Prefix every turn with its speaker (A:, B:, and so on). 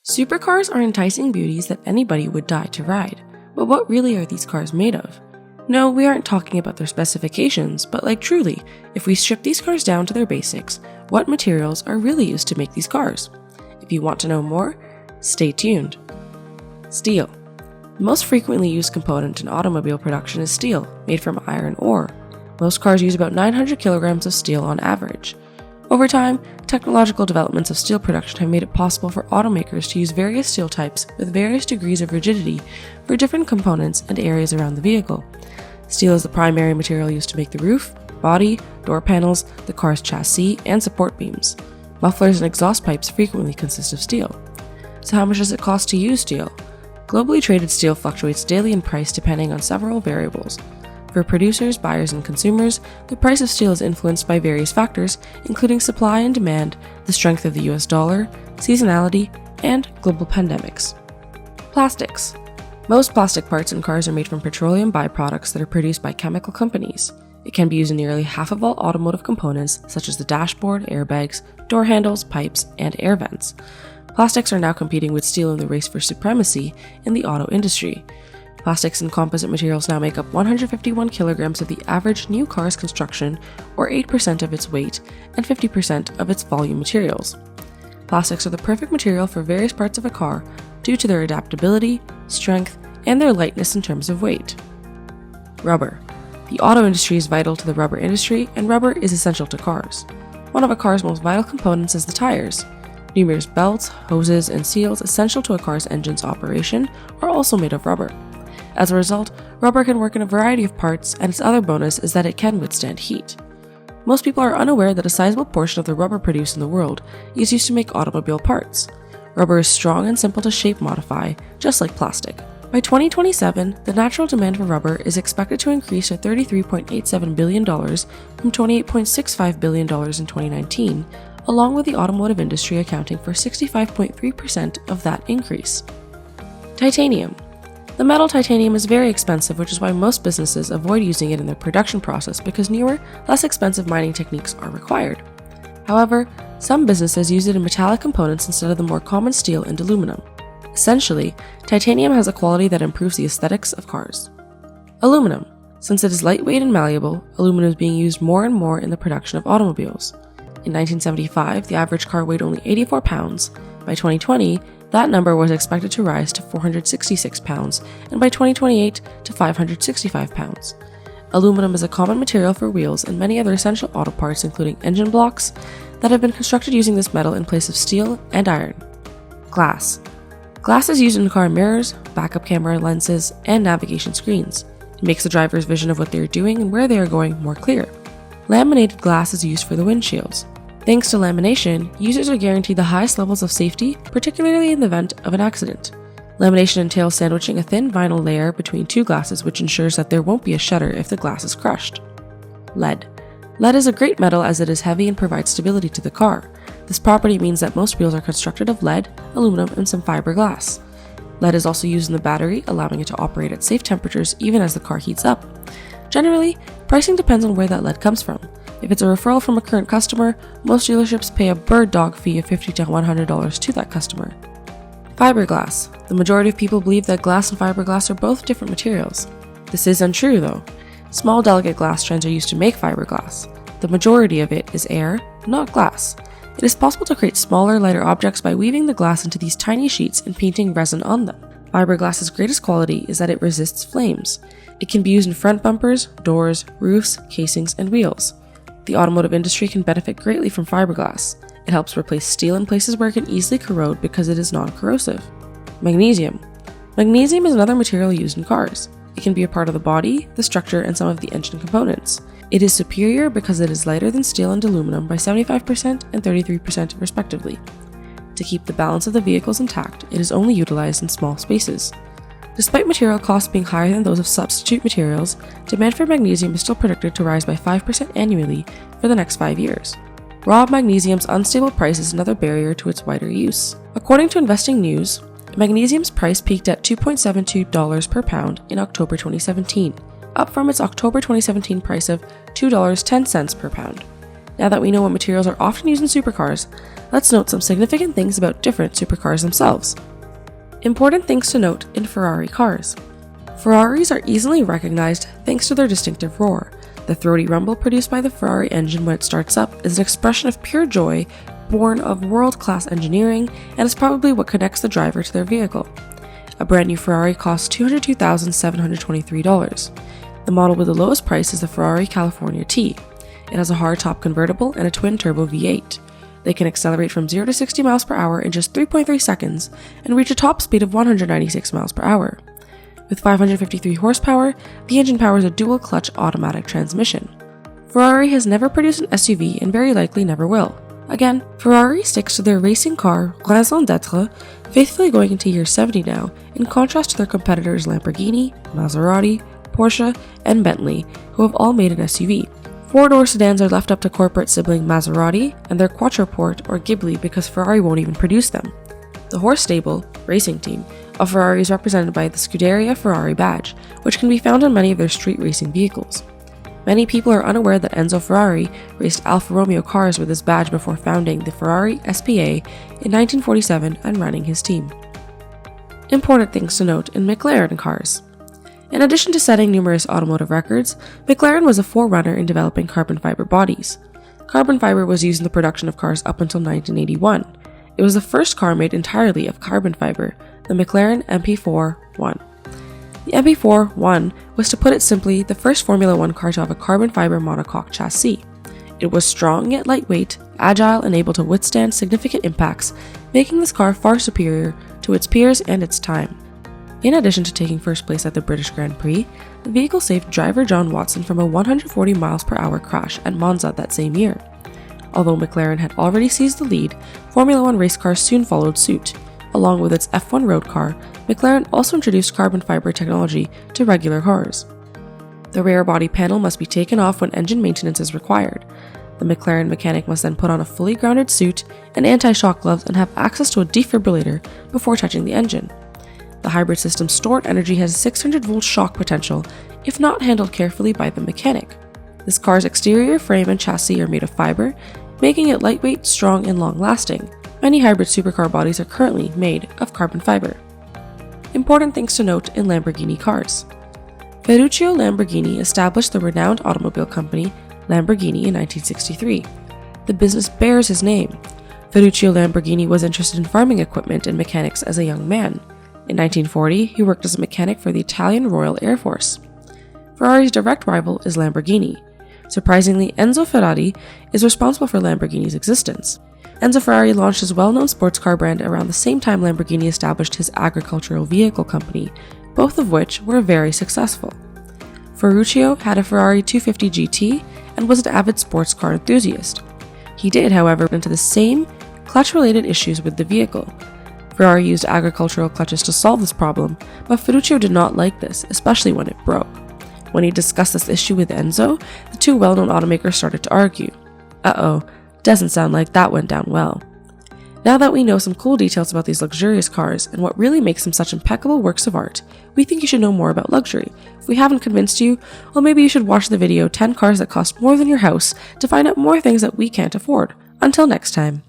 A: Supercars are enticing beauties that anybody would die to ride. But what really are these cars made of? No, we aren't talking about their specifications, but like truly, if we strip these cars down to their basics, what materials are really used to make these cars? If you want to know more, stay tuned. Steel. The most frequently used component in automobile production is steel, made from iron ore. Most cars use about 900 kilograms of steel on average. Over time, technological developments of steel production have made it possible for automakers to use various steel types with various degrees of rigidity for different components and areas around the vehicle. Steel is the primary material used to make the roof, body, door panels, the car's chassis, and support beams. Mufflers and exhaust pipes frequently consist of steel. So how much does it cost to use steel? Globally traded steel fluctuates daily in price depending on several variables. For producers, buyers, and consumers, the price of steel is influenced by various factors, including supply and demand, the strength of the US dollar, seasonality, and global pandemics. Plastics. Most plastic parts in cars are made from petroleum byproducts that are produced by chemical companies. It can be used in nearly half of all automotive components, such as the dashboard, airbags, door handles, pipes, and air vents. Plastics are now competing with steel in the race for supremacy in the auto industry. Plastics and composite materials now make up 151 kilograms of the average new car's construction, or 8% of its weight, and 50% of its volume materials. Plastics are the perfect material for various parts of a car due to their adaptability, strength, and their lightness in terms of weight. Rubber. The auto industry is vital to the rubber industry, and rubber is essential to cars. One of a car's most vital components is the tires. Numerous belts, hoses, and seals essential to a car's engine's operation are also made of rubber. As a result, rubber can work in a variety of parts, and its other bonus is that it can withstand heat. Most people are unaware that a sizable portion of the rubber produced in the world is used to make automobile parts. Rubber is strong and simple to shape modify, just like plastic. By 2027, the natural demand for rubber is expected to increase to $33.87 billion from $28.65 billion in 2019, along with the automotive industry accounting for 65.3% of that increase. Titanium. The metal titanium is very expensive, which is why most businesses avoid using it in their production process because newer, less expensive mining techniques are required. However, some businesses use it in metallic components instead of the more common steel and aluminum. Essentially, titanium has a quality that improves the aesthetics of cars. Aluminum. Since it is lightweight and malleable, aluminum is being used more and more in the production of automobiles. In 1975, the average car weighed only 84 pounds. By 2020, that number was expected to rise to 466 pounds, and by 2028 to 565 pounds. Aluminum is a common material for wheels and many other essential auto parts, including engine blocks, that have been constructed using this metal in place of steel and iron. Glass. Glass is used in car mirrors, backup camera lenses, and navigation screens. It makes the driver's vision of what they are doing and where they are going more clear. Laminated glass is used for the windshields. Thanks to lamination, users are guaranteed the highest levels of safety, particularly in the event of an accident. Lamination entails sandwiching a thin vinyl layer between two glasses, which ensures that there won't be a shudder if the glass is crushed. Lead. Lead is a great metal as it is heavy and provides stability to the car. This property means that most wheels are constructed of lead, aluminum, and some fiberglass. Lead is also used in the battery, allowing it to operate at safe temperatures even as the car heats up. Generally, pricing depends on where that lead comes from. If it's a referral from a current customer, most dealerships pay a bird dog fee of $50 to $100 to that customer. Fiberglass. The majority of people believe that glass and fiberglass are both different materials. This is untrue though. Small delicate glass strands are used to make fiberglass. The majority of it is air, not glass. It is possible to create smaller, lighter objects by weaving the glass into these tiny sheets and painting resin on them. Fiberglass's greatest quality is that it resists flames. It can be used in front bumpers, doors, roofs, casings, and wheels. The automotive industry can benefit greatly from fiberglass. It helps replace steel in places where it can easily corrode because it is non-corrosive. Magnesium. Magnesium is another material used in cars. It can be a part of the body, the structure, and some of the engine components. It is superior because it is lighter than steel and aluminum by 75% and 33% respectively. To keep the balance of the vehicles intact, it is only utilized in small spaces. Despite material costs being higher than those of substitute materials, demand for magnesium is still predicted to rise by 5% annually for the next 5 years. Raw magnesium's unstable price is another barrier to its wider use. According to Investing News, magnesium's price peaked at $2.72 per pound in October 2017, up from its October 2017 price of $2.10 per pound. Now that we know what materials are often used in supercars, let's note some significant things about different supercars themselves. Important things to note in Ferrari cars. Ferraris are easily recognized thanks to their distinctive roar. The throaty rumble produced by the Ferrari engine when it starts up is an expression of pure joy born of world-class engineering and is probably what connects the driver to their vehicle. A brand new Ferrari costs $202,723. The model with the lowest price is the Ferrari California T. It has a hardtop convertible and a twin-turbo V8. They can accelerate from 0 to 60 miles per hour in just 3.3 seconds and reach a top speed of 196 miles per hour. With 553 horsepower, the engine powers a dual-clutch automatic transmission. Ferrari has never produced an SUV and very likely never will. Again, Ferrari sticks to their racing car raison d'être, faithfully going into year 70 now, in contrast to their competitors Lamborghini, Maserati, Porsche, and Bentley, who have all made an SUV. Four-door sedans are left up to corporate sibling Maserati and their Quattroporte or Ghibli because Ferrari won't even produce them. The horse stable, racing team, of Ferrari is represented by the Scuderia Ferrari badge, which can be found on many of their street racing vehicles. Many people are unaware that Enzo Ferrari raced Alfa Romeo cars with this badge before founding the Ferrari SPA in 1947 and running his team. Important things to note in McLaren cars. In addition to setting numerous automotive records, McLaren was a forerunner in developing carbon fiber bodies. Carbon fiber was used in the production of cars up until 1981. It was the first car made entirely of carbon fiber, the McLaren MP4-1. The MP4-1 was, to put it simply, the first Formula One car to have a carbon fiber monocoque chassis. It was strong yet lightweight, agile and able to withstand significant impacts, making this car far superior to its peers and its time. In addition to taking first place at the British Grand Prix, the vehicle saved driver John Watson from a 140 miles per hour crash at Monza that same year. Although McLaren had already seized the lead, Formula One race cars soon followed suit. Along with its F1 road car, McLaren also introduced carbon fiber technology to regular cars. The rear body panel must be taken off when engine maintenance is required. The McLaren mechanic must then put on a fully grounded suit and anti-shock gloves and have access to a defibrillator before touching the engine. The hybrid system's stored energy has a 600-volt shock potential if not handled carefully by the mechanic. This car's exterior frame and chassis are made of fiber, making it lightweight, strong, and long-lasting. Many hybrid supercar bodies are currently made of carbon fiber. Important things to note in Lamborghini cars. Ferruccio Lamborghini established the renowned automobile company Lamborghini in 1963. The business bears his name. Ferruccio Lamborghini was interested in farming equipment and mechanics as a young man. In 1940, he worked as a mechanic for the Italian Royal Air Force. Ferrari's direct rival is Lamborghini. Surprisingly, Enzo Ferrari is responsible for Lamborghini's existence. Enzo Ferrari launched his well-known sports car brand around the same time Lamborghini established his agricultural vehicle company, both of which were very successful. Ferruccio had a Ferrari 250 GT and was an avid sports car enthusiast. He did, however, run into the same clutch-related issues with the vehicle. Ferrari used agricultural clutches to solve this problem, but Ferruccio did not like this, especially when it broke. When he discussed this issue with Enzo, the two well-known automakers started to argue. Doesn't sound like that went down well. Now that we know some cool details about these luxurious cars and what really makes them such impeccable works of art, we think you should know more about luxury. If we haven't convinced you, well, maybe you should watch the video 10 cars that cost more than your house to find out more things that we can't afford. Until next time.